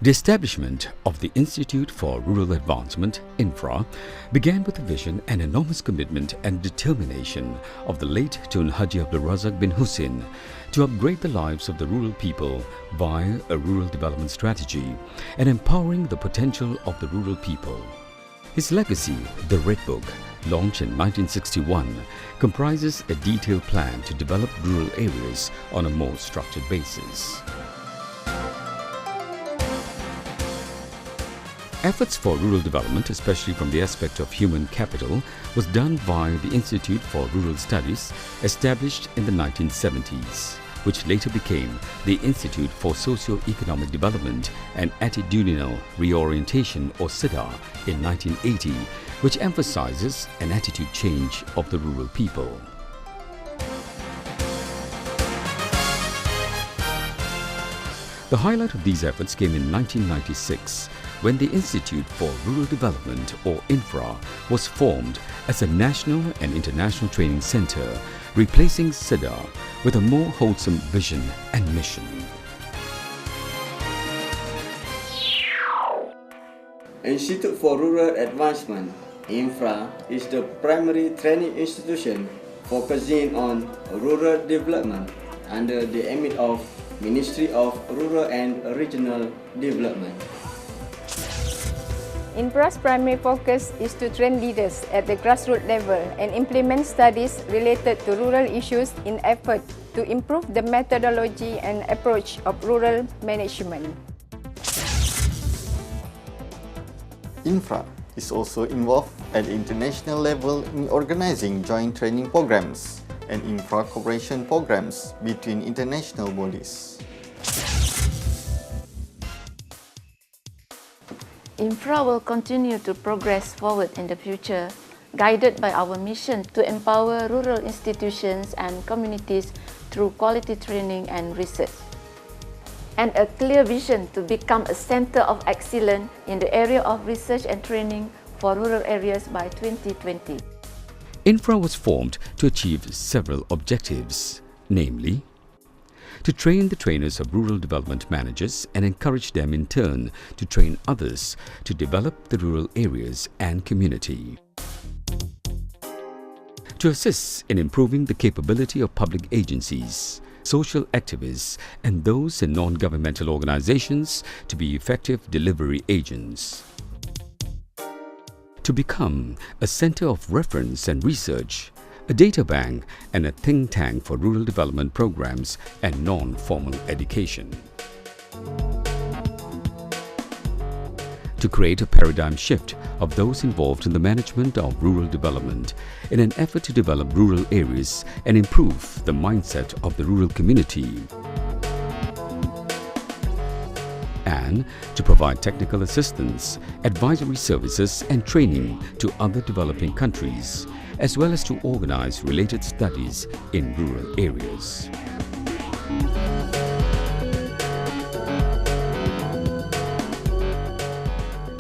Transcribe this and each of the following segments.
The establishment of the Institute for Rural Advancement, Infra, began with a vision and enormous commitment and determination of the late Tun Haji Abdul Razak bin Hussein to upgrade the lives of the rural people via a rural development strategy and empowering the potential of the rural people. His legacy, the Red Book, launched in 1961, comprises a detailed plan to develop rural areas on a more structured basis. Efforts for rural development, especially from the aspect of human capital, was done via the Institute for Rural Studies, established in the 1970s, which later became the Institute for Socio-Economic Development and Attitudinal Reorientation, or SIDA, in 1980, which emphasizes an attitude change of the rural people. The highlight of these efforts came in 1996, when the Institute for Rural Development, or Infra, was formed as a national and international training center, replacing SIDA with a more wholesome vision and mission. Institute for Rural Advancement, Infra, is the primary training institution focusing on rural development under the ambit of Ministry of Rural and Regional Development. Infra's primary focus is to train leaders at the grassroots level and implement studies related to rural issues in effort to improve the methodology and approach of rural management. Infra is also involved at the international level in organizing joint training programs and infra cooperation programs between international bodies. Infra will continue to progress forward in the future, guided by our mission to empower rural institutions and communities through quality training and research, and a clear vision to become a center of excellence in the area of research and training for rural areas by 2020. Infra was formed to achieve several objectives, namely, to train the trainers of rural development managers and encourage them in turn to train others to develop the rural areas and community. To assist in improving the capability of public agencies, social activists, and those in non-governmental organizations to be effective delivery agents. To become a center of reference and research, a data bank, and a think tank for rural development programs and non-formal education. To create a paradigm shift of those involved in the management of rural development in an effort to develop rural areas and improve the mindset of the rural community. And to provide technical assistance, advisory services and training to other developing countries, as well as to organize related studies in rural areas.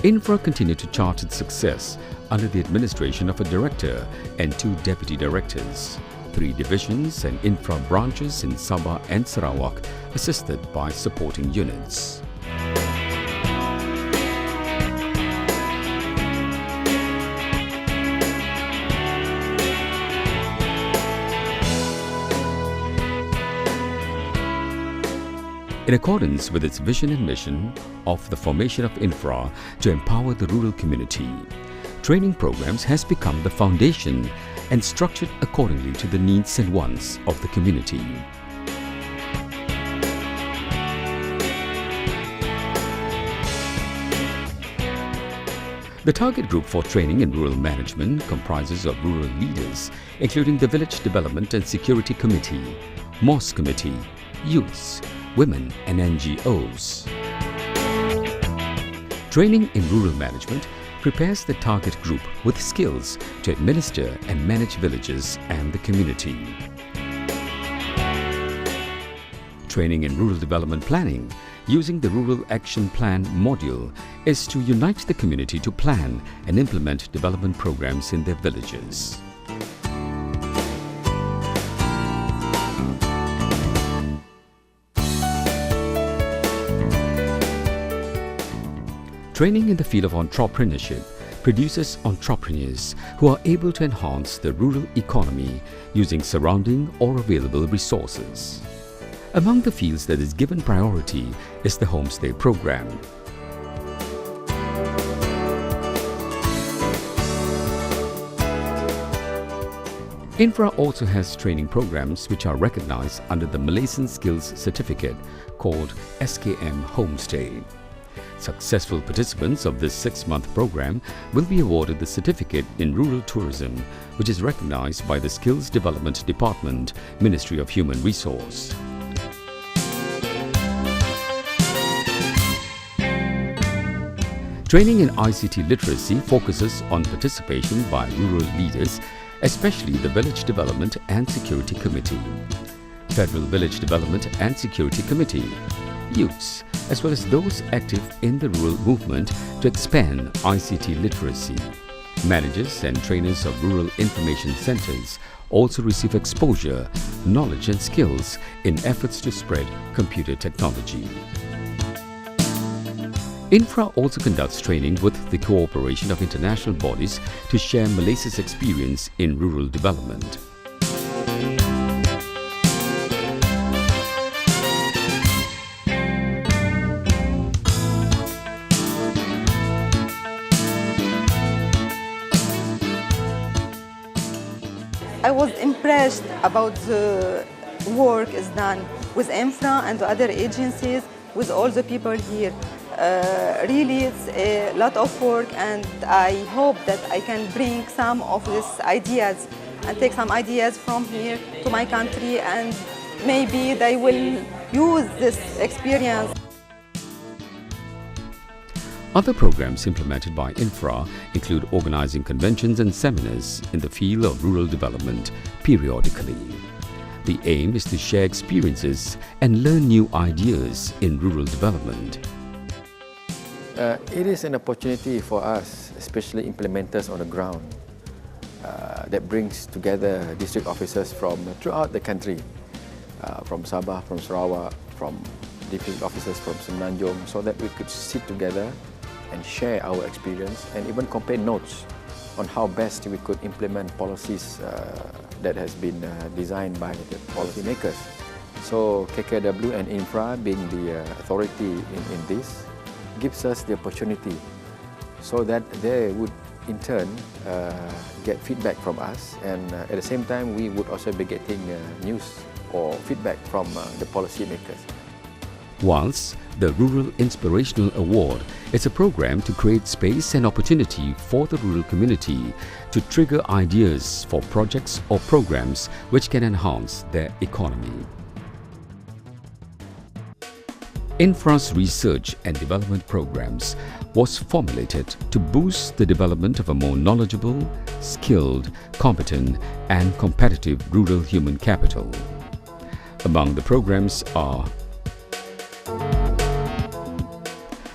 Infra continued to chart its success under the administration of a director and 2 deputy directors, 3 divisions and infra branches in Sabah and Sarawak, assisted by supporting units. In accordance with its vision and mission of the formation of Infra to empower the rural community, training programs has become the foundation and structured accordingly to the needs and wants of the community. The target group for training in rural management comprises of rural leaders, including the Village Development and Security Committee, Mosque Committee, youths, women and NGOs. Training in rural management prepares the target group with skills to administer and manage villages and the community. Training in rural development planning using the Rural Action Plan module is to unite the community to plan and implement development programs in their villages. Training in the field of entrepreneurship produces entrepreneurs who are able to enhance the rural economy using surrounding or available resources. Among the fields that is given priority is the homestay program. Infra also has training programs which are recognized under the Malaysian Skills Certificate called SKM Homestay. Successful participants of this 6-month program will be awarded the certificate in rural tourism, which is recognized by the Skills Development Department, Ministry of Human Resource. Training in ICT literacy focuses on participation by rural leaders, especially the Village Development and Security Committee, Federal Village Development and Security Committee, youths, as well as those active in the rural movement to expand ICT literacy. Managers and trainers of rural information centers also receive exposure, knowledge and skills in efforts to spread computer technology. Infra also conducts training with the cooperation of international bodies to share Malaysia's experience in rural development. I was impressed about the work is done with Infra and the other agencies, with all the people here. Really, it's a lot of work, and I hope that I can bring some of these ideas and take some ideas from here to my country, and maybe they will use this experience. Other programs implemented by Infra include organizing conventions and seminars in the field of rural development periodically. The aim is to share experiences and learn new ideas in rural development. It is an opportunity for us, especially implementers on the ground, that brings together district officers from throughout the country, from Sabah, from Sarawak, from district officers from Semenanjung, so that we could sit together and share our experience and even compare notes on how best we could implement policies that has been designed by the policymakers. So KKW and Infra, being the authority in this, gives us the opportunity so that they would in turn get feedback from us, and at the same time we would also be getting news or feedback from the policymakers. Whilst the Rural Inspirational Award is a program to create space and opportunity for the rural community to trigger ideas for projects or programs which can enhance their economy. Infra's research and development programs was formulated to boost the development of a more knowledgeable, skilled, competent and competitive rural human capital. Among the programs are: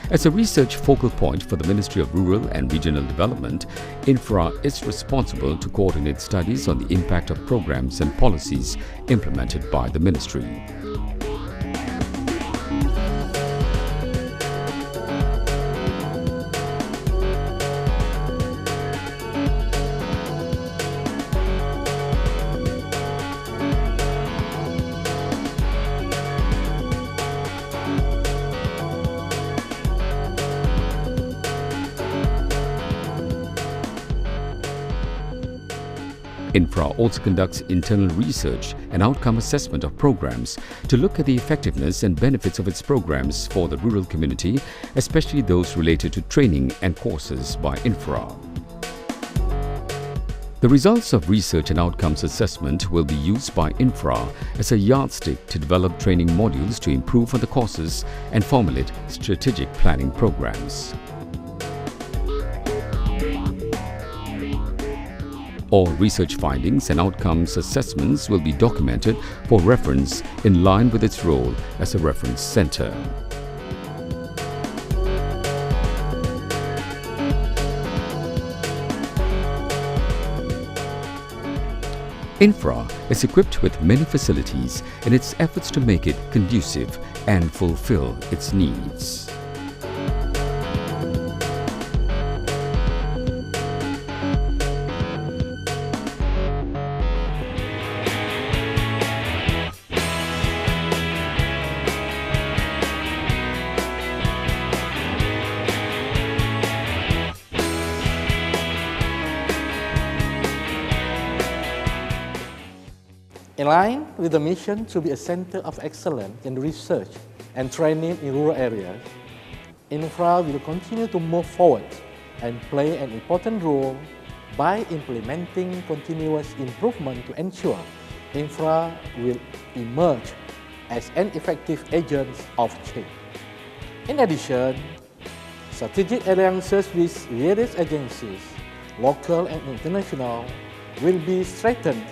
as a research focal point for the Ministry of Rural and Regional Development, Infra is responsible to coordinate studies on the impact of programs and policies implemented by the Ministry. Infra also conducts internal research and outcome assessment of programs to look at the effectiveness and benefits of its programs for the rural community, especially those related to training and courses by Infra. The results of research and outcomes assessment will be used by Infra as a yardstick to develop training modules to improve on the courses and formulate strategic planning programs. All research findings and outcomes assessments will be documented for reference in line with its role as a reference center. Infra is equipped with many facilities in its efforts to make it conducive and fulfill its needs. aligned with the mission to be a center of excellence in research and training in rural areas, Infra will continue to move forward and play an important role by implementing continuous improvement to ensure Infra will emerge as an effective agent of change. In addition, strategic alliances with various agencies, local and international, will be strengthened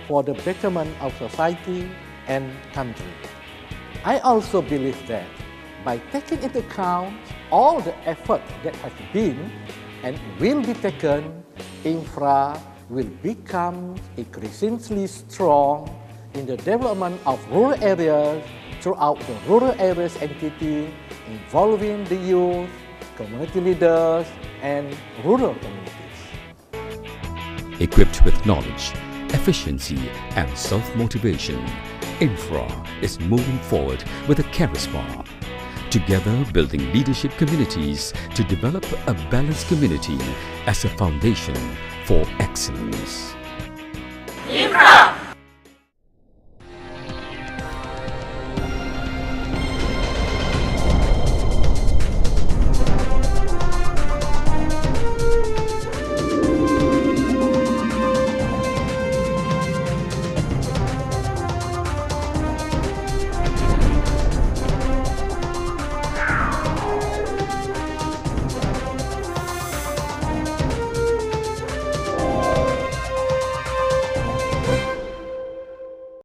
for the betterment of society and country. I also believe that by taking into account all the effort that has been and will be taken, Infra will become increasingly strong in the development of rural areas throughout the rural areas entity involving the youth, community leaders, and rural communities. Equipped with knowledge, efficiency, and self-motivation, Infra is moving forward with a charisma, together building leadership communities to develop a balanced community as a foundation for excellence. Infra!